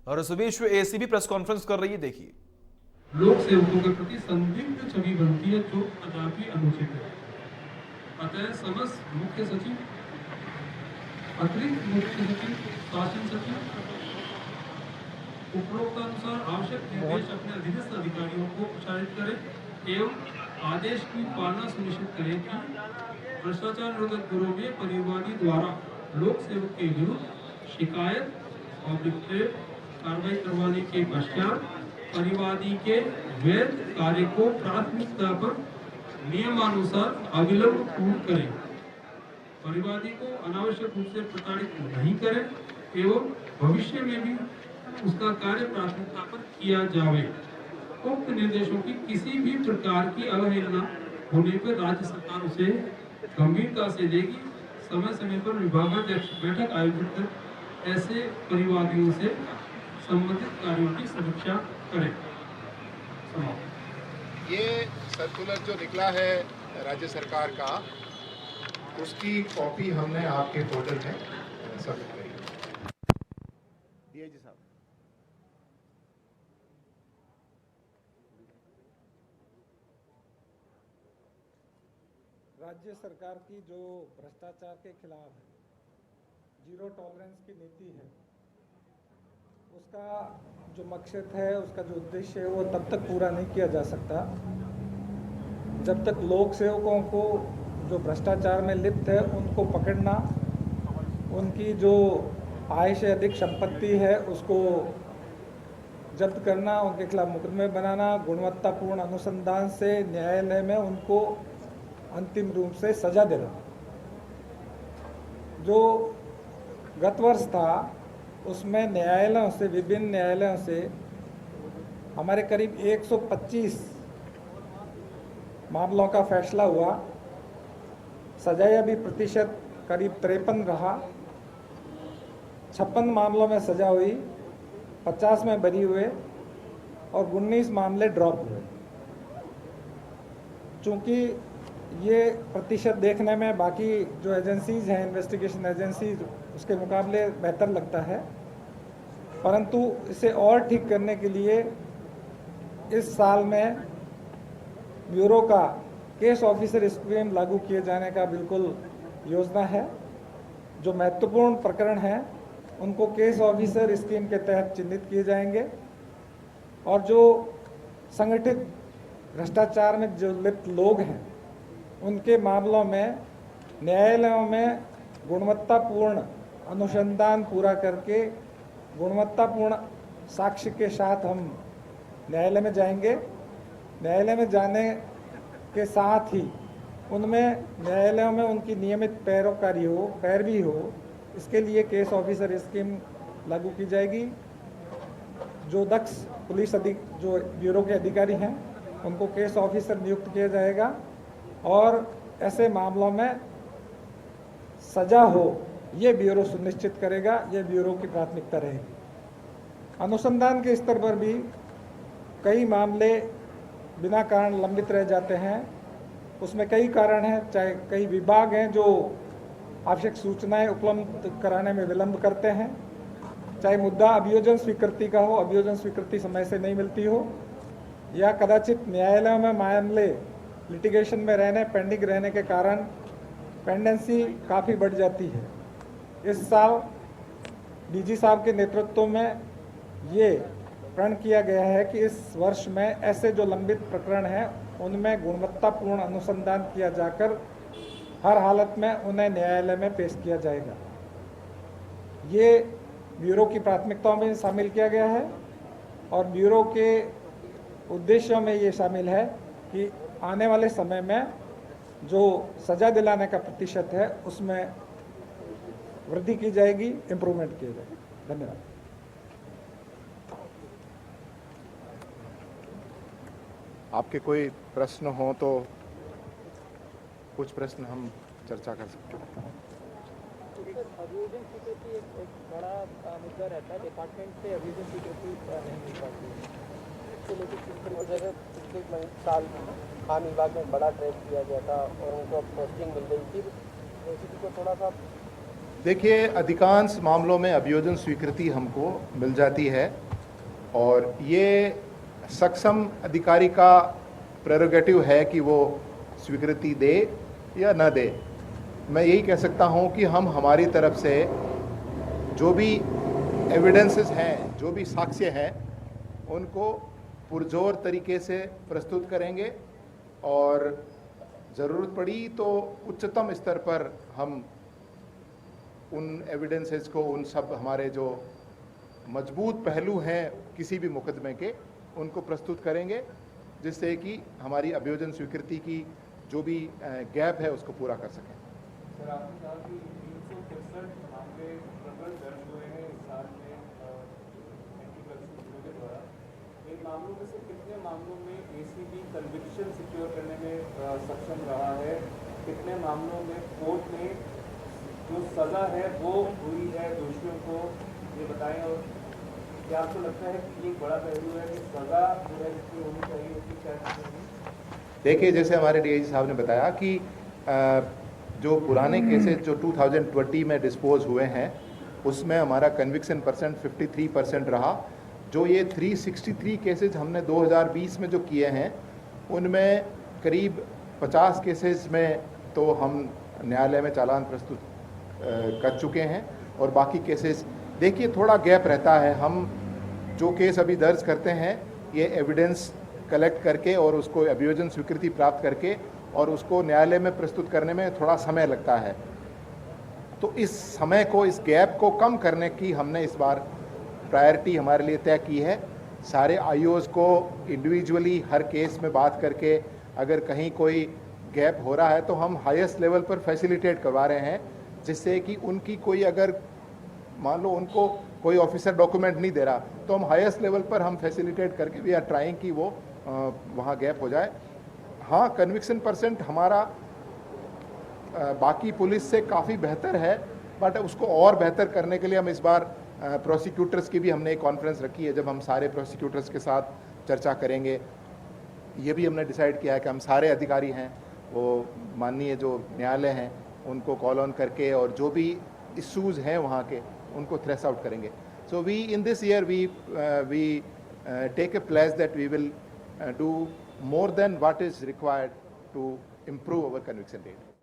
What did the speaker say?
और इस बीच ACB press conference कर रही है, देखिए। लोक सेवकों के प्रति संदिग्ध छवि बनती है जो कदापि अनुचित है। अतः समस्त मुख्य सचिव, अतिरिक्त मुख्य सचिव, शासन सचिव उपरोक्तानुसार आवश्यक निर्देश अपने अधीनस्थ अधिकारियों को प्रसारित करें एवं आदेश की पालना सुनिश्चित करें कि भ्रष्टाचार निरोधक ब्यूरो में परिवादी द्वारा लोक सेवक के विरुद्ध शिकायत और कार्रवाई करवाने के पश्चात परिवादी के वैध कार्य को प्राथमिकता पर नियमानुसार अविलंब पूर्ण करें, परिवादी को अनावश्यक रूप से प्रताड़ित नहीं करें एवं भविष्य में भी उसका कार्य प्राथमिकता पर किया जावे। उक्त निर्देशों की किसी भी प्रकार की अवहेलना होने पर राज्य सरकार उसे गंभीरता से लेगी, समय समय पर विभागाध्यक्ष बैठक आयोजित कर ऐसे परिवादियों से संबंधित कार्यों की समीक्षा करें। ये सर्कुलर जो निकला है राज्य सरकार का, उसकी कॉपी हमने आपके पोर्टल में सबमिट करी। डीआईजी साहब, राज्य सरकार की जो भ्रष्टाचार के खिलाफ जीरो टॉलरेंस की नीति है, उसका जो मकसद है, उसका जो उद्देश्य है, वो तब तक पूरा नहीं किया जा सकता जब तक लोक सेवकों को जो भ्रष्टाचार में लिप्त है उनको पकड़ना, उनकी जो आय से अधिक संपत्ति है उसको जब्त करना, उनके खिलाफ मुकदमे बनाना, गुणवत्तापूर्ण अनुसंधान से न्यायालय में उनको अंतिम रूप से सजा देना। जो गत वर्ष था उसमें न्यायालयों से, विभिन्न न्यायालयों से हमारे करीब 125 मामलों का फैसला हुआ। सजाया भी प्रतिशत करीब 53 रहा। 56 मामलों में सजा हुई, 50 में बरी हुए और 19 मामले ड्रॉप हुए। चूँकि ये प्रतिशत देखने में बाकी जो एजेंसीज हैं, इन्वेस्टिगेशन एजेंसीज, उसके मुकाबले बेहतर लगता है, परंतु इसे और ठीक करने के लिए इस साल में ब्यूरो का केस ऑफिसर स्कीम लागू किए जाने का बिल्कुल योजना है। जो महत्वपूर्ण प्रकरण हैं उनको केस ऑफिसर स्कीम के तहत चिन्हित किए जाएंगे और जो संगठित भ्रष्टाचार में जो लिप्त लोग हैं उनके मामलों में न्यायालयों में गुणवत्तापूर्ण अनुसंधान पूरा करके गुणवत्तापूर्ण साक्ष्य के साथ हम न्यायालय में जाएंगे। न्यायालय में जाने के साथ ही उनमें न्यायालयों में उनकी नियमित पैरवी हो, इसके लिए केस ऑफिसर स्कीम लागू की जाएगी। जो दक्ष पुलिस जो ब्यूरो के अधिकारी हैं उनको केस ऑफिसर नियुक्त किया जाएगा और ऐसे मामलों में सजा हो ये ब्यूरो सुनिश्चित करेगा। ये ब्यूरो की प्राथमिकता रहेगी। अनुसंधान के स्तर पर भी कई मामले बिना कारण लंबित रह जाते हैं। उसमें कई कारण हैं, चाहे कई विभाग हैं जो आवश्यक सूचनाएं उपलब्ध कराने में विलंब करते हैं, चाहे मुद्दा अभियोजन स्वीकृति का हो, अभियोजन स्वीकृति समय से नहीं मिलती हो, या कदाचित न्यायालयों में मामले लिटिगेशन में पेंडिंग रहने के कारण पेंडेंसी काफ़ी बढ़ जाती है। इस साल डीजी साहब के नेतृत्व में ये प्रण किया गया है कि इस वर्ष में ऐसे जो लंबित प्रकरण हैं उनमें गुणवत्तापूर्ण अनुसंधान किया जाकर हर हालत में उन्हें न्यायालय में पेश किया जाएगा। ये ब्यूरो की प्राथमिकताओं में शामिल किया गया है और ब्यूरो के उद्देश्यों में ये शामिल है कि आने वाले समय में जो सजा दिलाने का प्रतिशत है उसमें वृद्धि की जाएगी, इम्प्रूवमेंट किया जाएगा। धन्यवाद। आपके कोई प्रश्न हो तो कुछ प्रश्न हम चर्चा कर सकते हैं। अभियोजन स्वीकृति एक बड़ा मुद्दा रहता है। डिपार्टमेंट से अभियोजन स्वीकृति नहीं मिल पाती है, इसको लेकर किस जगह पिछले साल खान विभाग में बड़ा ट्रेड किया गया था और उनको अब पोस्टिंग मिल गई थी। एसीपी को थोड़ा सा देखिए, अधिकांश मामलों में अभियोजन स्वीकृति हमको मिल जाती है और ये सक्षम अधिकारी का प्रेरोगेटिव है कि वो स्वीकृति दे या न दे। मैं यही कह सकता हूँ कि हम हमारी तरफ से जो भी एविडेंसेस हैं, जो भी साक्ष्य हैं, उनको पुरजोर तरीके से प्रस्तुत करेंगे और ज़रूरत पड़ी तो उच्चतम स्तर पर हम उन एविडेंसेस को, उन सब हमारे जो मजबूत पहलू हैं किसी भी मुकदमे के, उनको प्रस्तुत करेंगे, जिससे कि हमारी अभियोजन स्वीकृति की जो भी गैप है उसको पूरा कर सकें। सर, आपने कहा कि 363 मामले प्रबल दर्ज हुए हैं इस साल में एंटी करप्शन ब्यूरो के द्वारा। इन मामलों में से कितने मामलों में एसीबी कन्विक्शन सिक्योर करने में सक्षम रहा है? कितने मामलों में कोर्ट ने जो सज़ा है वो हुई है दोषियों को, ये बताएं। और क्या आपको लगता है कि एक बड़ा पहलू है कि सज़ा जो है जितनी होनी चाहिए उतनी शायद? देखिए, जैसे हमारे डीआईजी साहब ने बताया कि जो पुराने केसेस जो 2020 में डिस्पोज हुए हैं उसमें हमारा कन्विक्शन परसेंट 53% रहा। जो ये 363 केसेस हमने 2020 में जो किए हैं उनमें करीब 50 केसेस में तो हम न्यायालय में चालान प्रस्तुत कर चुके हैं और बाकी केसेस, देखिए, थोड़ा गैप रहता है। हम जो केस अभी दर्ज करते हैं ये एविडेंस कलेक्ट करके और उसको अभियोजन स्वीकृति प्राप्त करके और उसको न्यायालय में प्रस्तुत करने में थोड़ा समय लगता है। तो इस समय को, इस गैप को कम करने की हमने इस बार प्रायोरिटी हमारे लिए तय की है। सारे आईओज़ को इंडिविजुअली हर केस में बात करके अगर कहीं कोई गैप हो रहा है तो हम हाईएस्ट लेवल पर फैसिलिटेट करवा रहे हैं, जिससे कि उनकी कोई, अगर मान लो उनको कोई ऑफिसर डॉक्यूमेंट नहीं दे रहा तो हम हाईएस्ट लेवल पर हम फैसिलिटेट करके वी आर ट्राइंग कि वो वहाँ गैप हो जाए। हाँ, कन्विक्शन परसेंट हमारा बाकी पुलिस से काफ़ी बेहतर है, बट उसको और बेहतर करने के लिए हम इस बार प्रोसिक्यूटर्स की भी हमने एक कॉन्फ्रेंस रखी है, जब हम सारे प्रोसिक्यूटर्स के साथ चर्चा करेंगे। ये भी हमने डिसाइड किया है कि हम सारे अधिकारी हैं वो माननीय जो न्यायालय हैं उनको कॉल ऑन करके और जो भी इश्यूज़ हैं वहाँ के उनको थ्रेस आउट करेंगे। So we in this year we take a place that we will do more than what is required to improve our conviction rate.